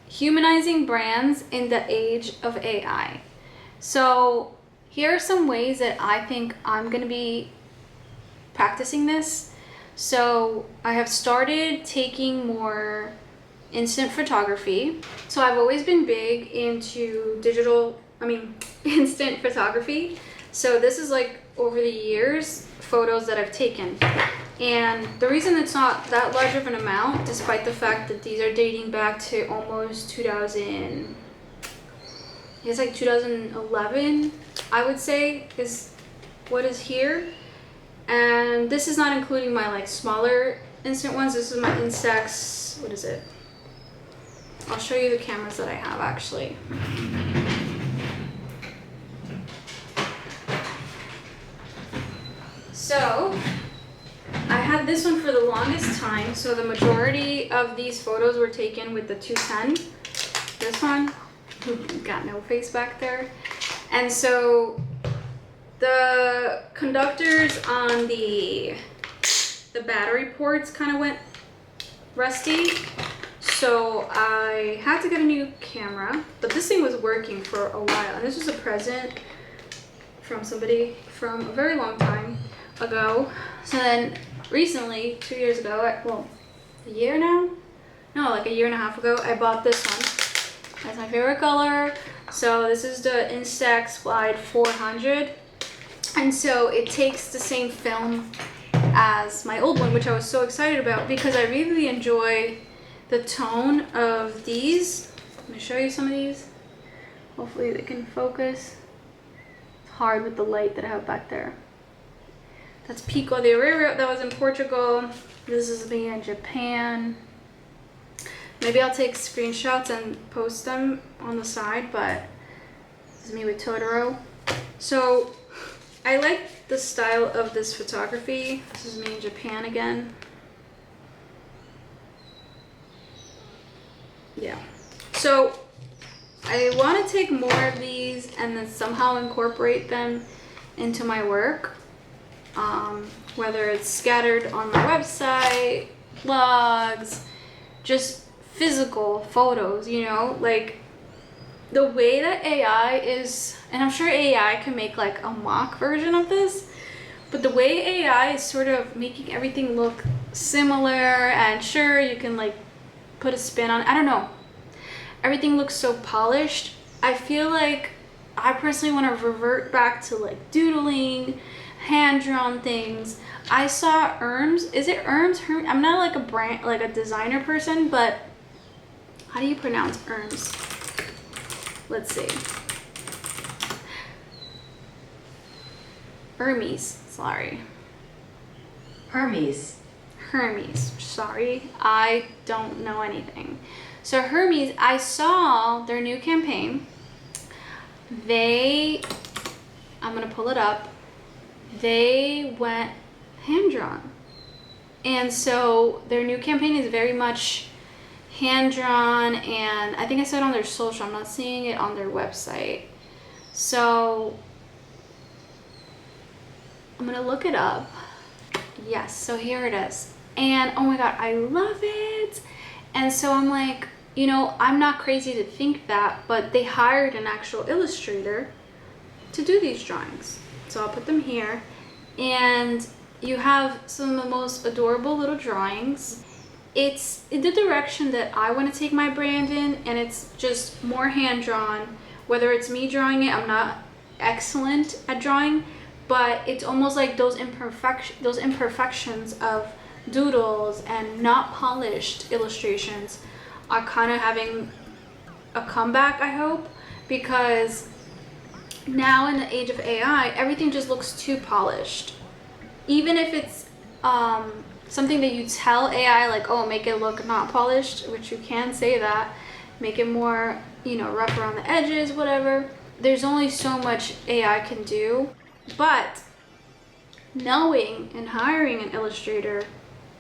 humanizing brands in the age of AI. So here are some ways that I think I'm going to be practicing this. So I have started taking more instant photography. So I've always been big into instant photography. So this is like over the years photos that I've taken. And the reason it's not that large of an amount, despite the fact that these are dating back to almost 2011, I would say, is what is here. And this is not including my like smaller instant ones. This is my Instax, what is it? I'll show you the cameras that I have actually. So I had this one for the longest time. So the majority of these photos were taken with the 210. This one, got no face back there. And so the conductors on the battery ports kind of went rusty. So I had to get a new camera, but this thing was working for a while. And this was a present from somebody from a very long time ago. So then recently, 2 years ago, a year now? No, like a year and a half ago, I bought this one. That's my favorite color. So this is the Instax Slide 400. And so it takes the same film as my old one, which I was so excited about because I really enjoy the tone of these. Let me show you some of these. Hopefully they can focus. It's hard with the light that I have back there. That's Pico de Rivera, that was in Portugal. This is me in Japan. Maybe I'll take screenshots and post them on the side, but this is me with Totoro. So I like the style of this photography. This is me in Japan again. Yeah. So I want to take more of these and then somehow incorporate them into my work. Whether it's scattered on my website, blogs, just physical photos, you know, like the way that AI is, and I'm sure AI can make like a mock version of this, but the way AI is sort of making everything look similar, and sure, you can like put a spin on it. I don't know. Everything looks so polished. I feel like I personally want to revert back to like doodling, hand-drawn things. I saw Hermes. Is it Hermes? I'm not like a brand, like a designer person, but how do you pronounce Hermes? Let's see. Hermes. Sorry. Hermes. Hermes. Sorry, I don't know anything. So Hermes, I saw their new campaign. I'm gonna pull it up. They went hand-drawn. And so their new campaign is very much hand-drawn, and I think I saw it on their social. I'm not seeing it on their website. So I'm gonna look it up. Yes, so here it is. And oh my God, I love it. And so I'm like, you know, I'm not crazy to think that, but they hired an actual illustrator to do these drawings. So I'll put them here. And you have some of the most adorable little drawings. It's in the direction that I want to take my brand in, and it's just more hand-drawn. Whether it's me drawing it, I'm not excellent at drawing, but it's almost like those imperfections of doodles and not polished illustrations are kind of having a comeback, I hope, because now in the age of AI, everything just looks too polished. Even if it's something that you tell AI, like, oh, make it look not polished, which you can say that, make it more, you know, rough around the edges, whatever. There's only so much AI can do, but knowing and hiring an illustrator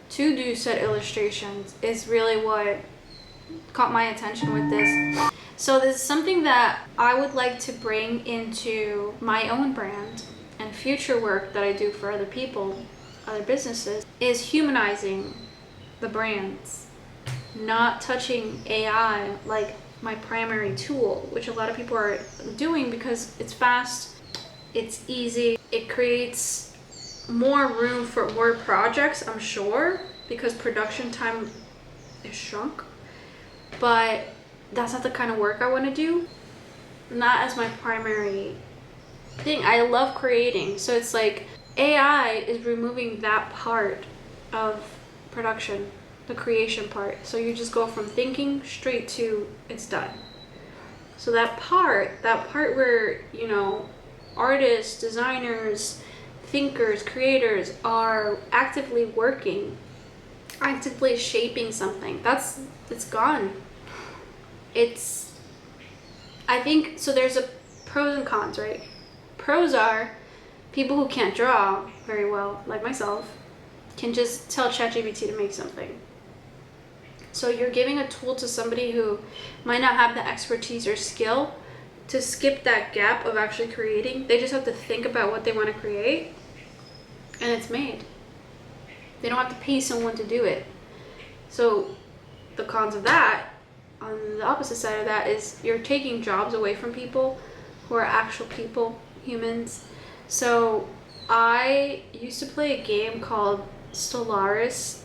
to do said illustrations is really what caught my attention with this. So this is something that I would like to bring into my own brand and future work that I do for other people, other businesses, is humanizing the brands. not touching AI like my primary tool, which a lot of people are doing because it's fast, it's easy, it creates more room for more projects, I'm sure, because production time is shrunk. But that's not the kind of work I want to do. Not as my primary thing. I love creating. So it's like AI is removing that part of production, the creation part. So you just go from thinking straight to it's done. So that part where, you know, artists, designers, thinkers, creators are actively working, actively shaping something, it's gone. I think, so there's a pros and cons, right? Pros are people who can't draw very well, like myself, can just tell ChatGPT to make something. So you're giving a tool to somebody who might not have the expertise or skill to skip that gap of actually creating. They just have to think about what they want to create, and it's made. They don't have to pay someone to do it. So the cons of that, on the opposite side of that, is you're taking jobs away from people who are actual people, humans. So I used to play a game called Stellaris,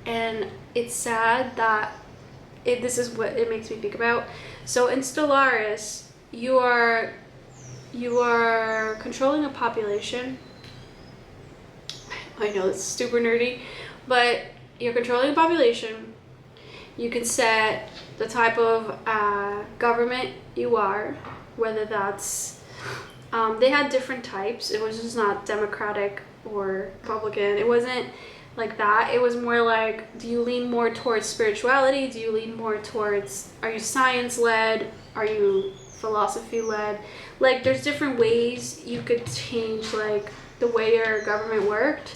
and it's sad that this is what it makes me think about. So in Stellaris, you are controlling a population. I know it's super nerdy, but you're controlling a population. You can set the type of government you are, whether that's, they had different types. It was just not Democratic or Republican. It wasn't like that. It was more like, do you lean more towards spirituality? Do you lean more towards, are you science-led? Are you philosophy-led? Like, there's different ways you could change, like, the way your government worked.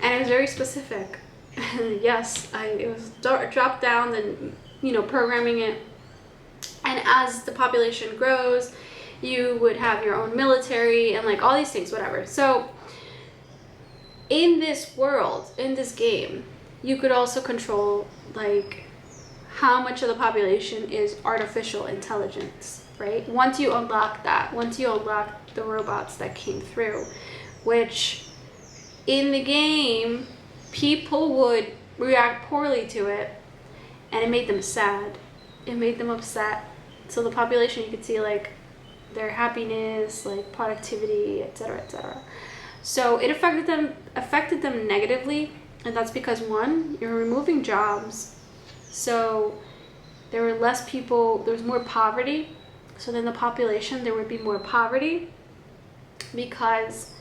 And it was very specific. Yes, it was dropped down and, you know, programming it. And as the population grows, you would have your own military and like all these things, whatever. So in this world, in this game, you could also control like how much of the population is artificial intelligence, right? Once you unlock that, once you unlock the robots that came through, which in the game, people would react poorly to it, and it made them sad. It made them upset. So the population, you could see like their happiness, like productivity, etc., etc. So it affected them negatively, and that's because, one, you're removing jobs. So there were less people, there was more poverty. So then the population, there would be more poverty because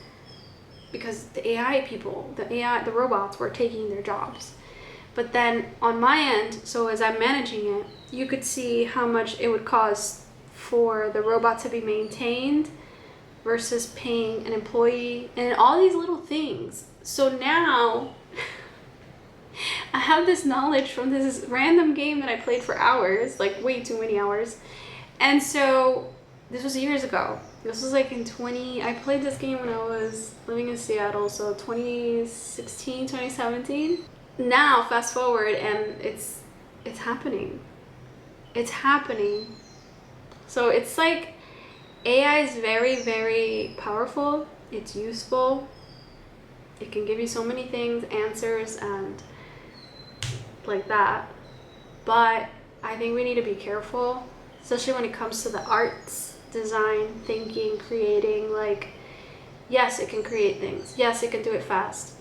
the AI people, the robots were taking their jobs. But then on my end, so as I'm managing it, you could see how much it would cost for the robot to be maintained versus paying an employee and all these little things. So now I have this knowledge from this random game that I played for hours, like way too many hours. And so this was years ago. This was like I played this game when I was living in Seattle, so 2016, 2017. Now, fast forward, and it's happening. It's happening. So it's like AI is very, very powerful. It's useful. It can give you so many things, answers, and like that. But I think we need to be careful, especially when it comes to the arts, design, thinking, creating. Like, yes, it can create things. Yes, it can do it fast.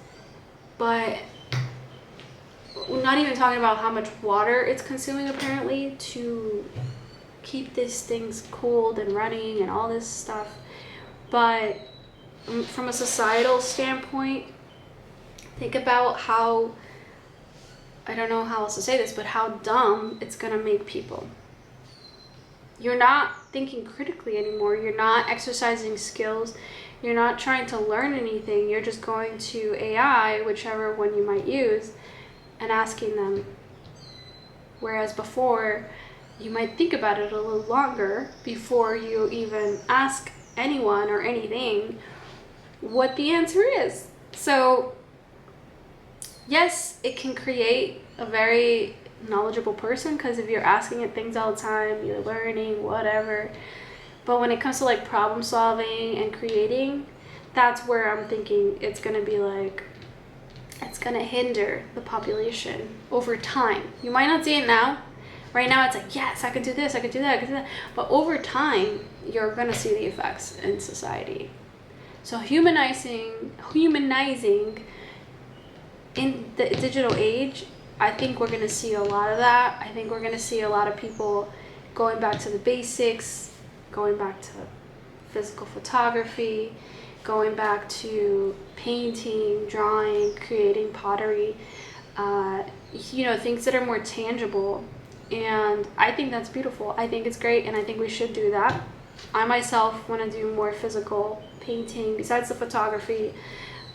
But we're not even talking about how much water it's consuming apparently to keep these things cooled and running and all this stuff. But from a societal standpoint, think about how, I don't know how else to say this, but how dumb it's gonna make people. You're not thinking critically anymore. You're not exercising skills. You're not trying to learn anything. You're just going to AI, whichever one you might use, and asking them. Whereas before, you might think about it a little longer before you even ask anyone or anything what the answer is. So yes, it can create a very knowledgeable person, because if you're asking it things all the time, you're learning, whatever. But when it comes to like problem solving and creating, that's where I'm thinking it's gonna be like, it's gonna hinder the population over time. You might not see it now. Right now it's like, yes, I could do this, I could do that, I could do that. But over time, you're gonna see the effects in society. So humanizing in the digital age, I think we're gonna see a lot of that. I think we're gonna see a lot of people going back to the basics, going back to physical photography, going back to painting, drawing, creating pottery, things that are more tangible. And I think that's beautiful. I think it's great, and I think we should do that. I myself want to do more physical painting besides the photography,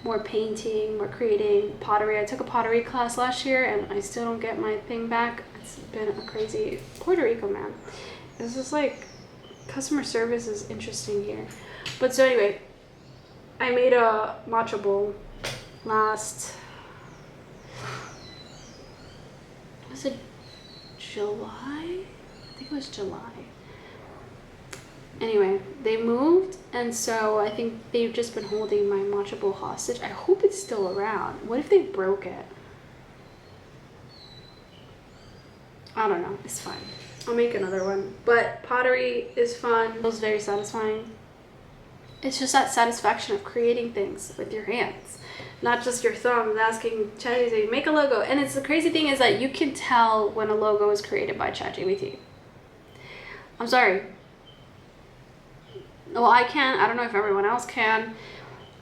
more painting, more creating, pottery. I took a pottery class last year and I still don't get my thing back. It's been a crazy Puerto Rico, man. It's just like customer service is interesting here. But so anyway, I made a matcha bowl last, was it July? I think it was July. Anyway, they moved, and so I think they've just been holding my matcha bowl hostage. I hope it's still around. What if they broke it? I don't know. It's fine. I'll make another one. But pottery is fun. It was very satisfying. It's just that satisfaction of creating things with your hands, not just your thumbs asking ChatGPT, make a logo. And it's the crazy thing is that you can tell when a logo is created by ChatGPT. I'm sorry. Well, I can. I don't know if everyone else can.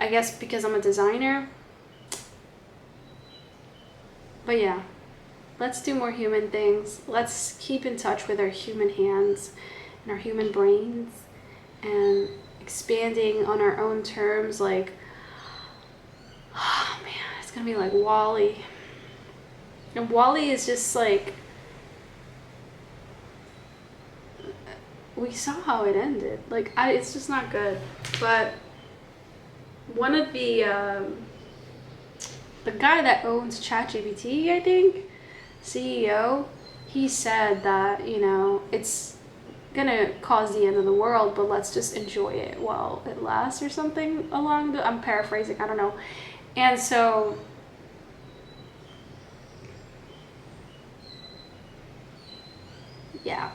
I guess because I'm a designer. But yeah, let's do more human things. Let's keep in touch with our human hands and our human brains, and expanding on our own terms. Like, oh man, it's gonna be like WALL-E. And WALL-E is just like, we saw how it ended. Like, it's just not good. But one of the guy that owns ChatGPT, I think, CEO, he said that, it's gonna cause the end of the world, but let's just enjoy it while it lasts, or something along the, I'm paraphrasing, I don't know. And so yeah,